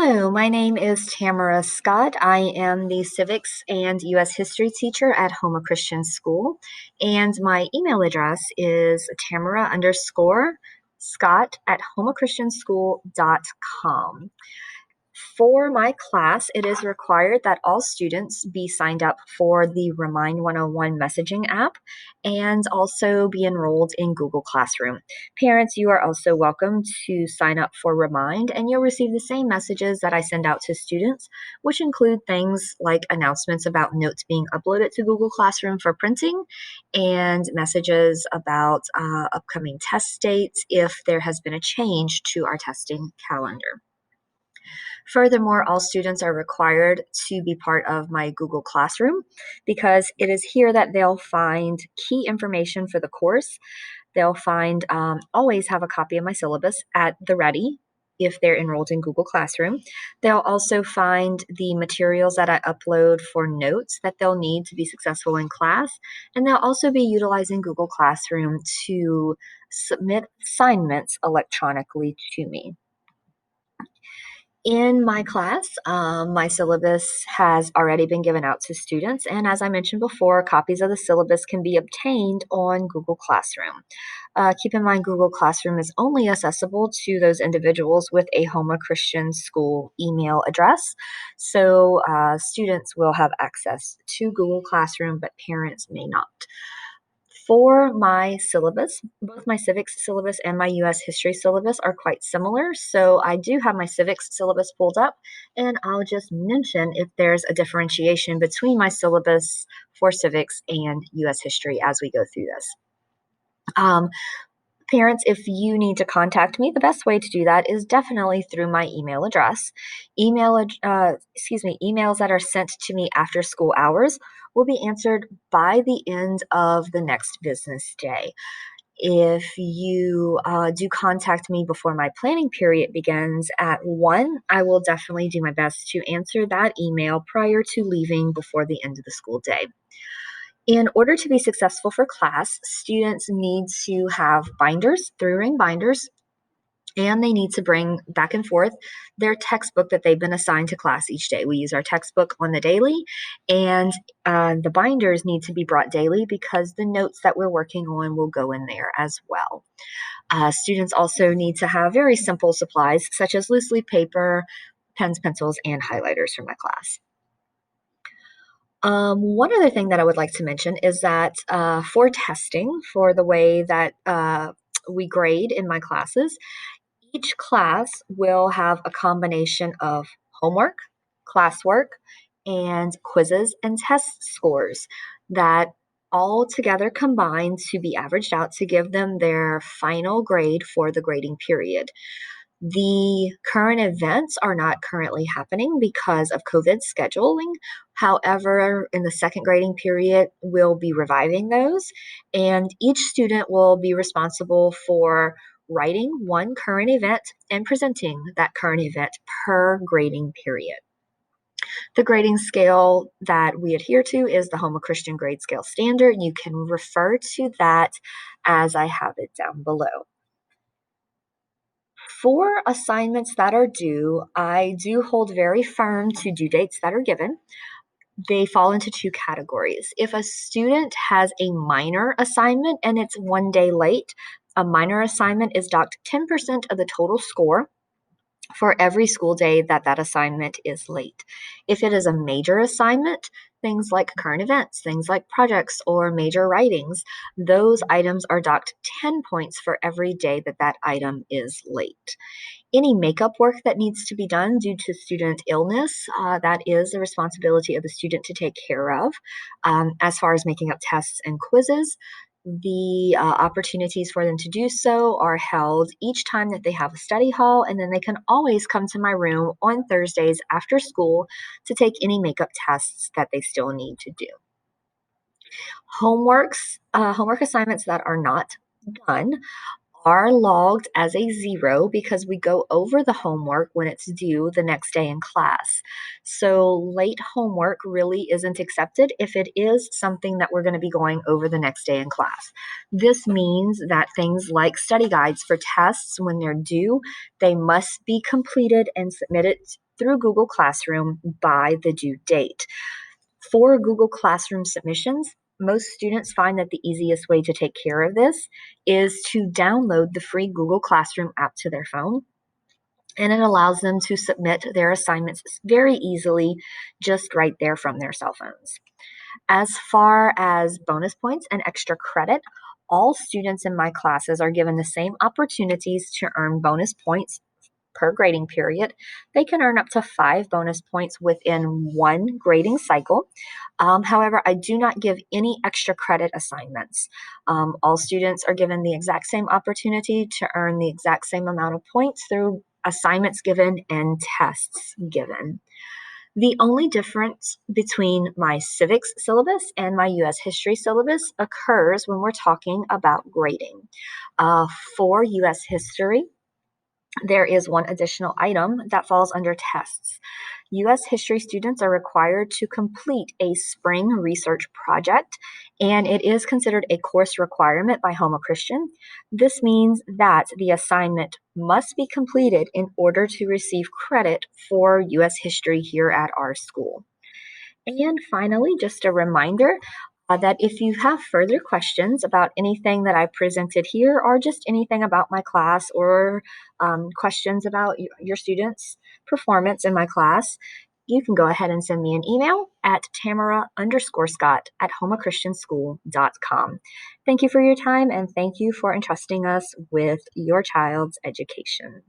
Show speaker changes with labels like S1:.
S1: Hello, my name is Tamara Scott. I am the Civics and U.S. History teacher at Houma Christian School, and my email address is tamara_Scott@houmachristianschool.com. For my class, it is required that all students be signed up for the Remind 101 messaging app and also be enrolled in Google Classroom. Parents, you are also welcome to sign up for Remind, and you'll receive the same messages that I send out to students, which include things like announcements about notes being uploaded to Google Classroom for printing and messages about upcoming test dates if there has been a change to our testing calendar. Furthermore, all students are required to be part of my Google Classroom because it is here that they'll find key information for the course. They'll find, always have a copy of my syllabus at the ready if they're enrolled in Google Classroom. They'll also find the materials that I upload for notes that they'll need to be successful in class. And they'll also be utilizing Google Classroom to submit assignments electronically to me. In my class, my syllabus has already been given out to students, and as I mentioned before, copies of the syllabus can be obtained on Google Classroom. Keep in mind, Google Classroom is only accessible to those individuals with a Houma Christian School email address, so students will have access to Google Classroom, but parents may not. For my syllabus, both my civics syllabus and my US history syllabus are quite similar. So I do have my civics syllabus pulled up, and I'll just mention if there's a differentiation between my syllabus for civics and US history as we go through this. Um, Parents, if you need to contact me, the best way to do that is definitely through my email address. Emails that are sent to me after school hours will be answered by the end of the next business day. If you do contact me before my planning period begins at 1, I will definitely do my best to answer that email prior to leaving before the end of the school day. In order to be successful for class, students need to have binders, 3-ring binders, and they need to bring back and forth their textbook that they've been assigned to class each day. We use our textbook on the daily, and the binders need to be brought daily because the notes that we're working on will go in there as well. Students also need to have very simple supplies such as loose leaf paper, pens, pencils, and highlighters for my class. One other thing that I would like to mention is that for testing, for the way that we grade in my classes, each class will have a combination of homework, classwork, and quizzes and test scores that all together combine to be averaged out to give them their final grade for the grading period. The current events are not currently happening because of COVID scheduling. However, in the second grading period, we'll be reviving those, and each student will be responsible for writing one current event and presenting that current event per grading period. The grading scale that we adhere to is the Houma Christian Grade Scale Standard. You can refer to that as I have it down below. For assignments that are due, I do hold very firm to due dates that are given. They fall into 2 categories. If a student has a minor assignment and it's 1 day late, a minor assignment is docked 10% of the total score for every school day that that assignment is late. If it is a major assignment, things like current events, things like projects or major writings, those items are docked 10 points for every day that that item is late. Any makeup work that needs to be done due to student illness, that is the responsibility of the student to take care of. As far as making up tests and quizzes, the opportunities for them to do so are held each time that they have a study hall, and then they can always come to my room on Thursdays after school to take any makeup tests that they still need to do. Homework assignments that are not done are logged as a 0 because we go over the homework when it's due the next day in class. So late homework really isn't accepted if it is something that we're going to be going over the next day in class. This means that things like study guides for tests when they're due, they must be completed and submitted through Google Classroom by the due date. For Google Classroom submissions, most students find that the easiest way to take care of this is to download the free Google Classroom app to their phone, and it allows them to submit their assignments very easily just right there from their cell phones. As far as bonus points and extra credit, all students in my classes are given the same opportunities to earn bonus points per grading period. They can earn up to 5 bonus points within one grading cycle. However, I do not give any extra credit assignments. All students are given the exact same opportunity to earn the exact same amount of points through assignments given and tests given. The only difference between my civics syllabus and my US history syllabus occurs when we're talking about grading. For US history, there is one additional item that falls under tests. US history students are required to complete a spring research project, and it is considered a course requirement by Homo Christian. This means that the assignment must be completed in order to receive credit for US history here at our school. And finally, just a reminder that if you have further questions about anything that I presented here, or just anything about my class, or questions about your students' performance in my class, you can go ahead and send me an email at tamara_scott@homachristianschool.com. Thank you for your time, and thank you for entrusting us with your child's education.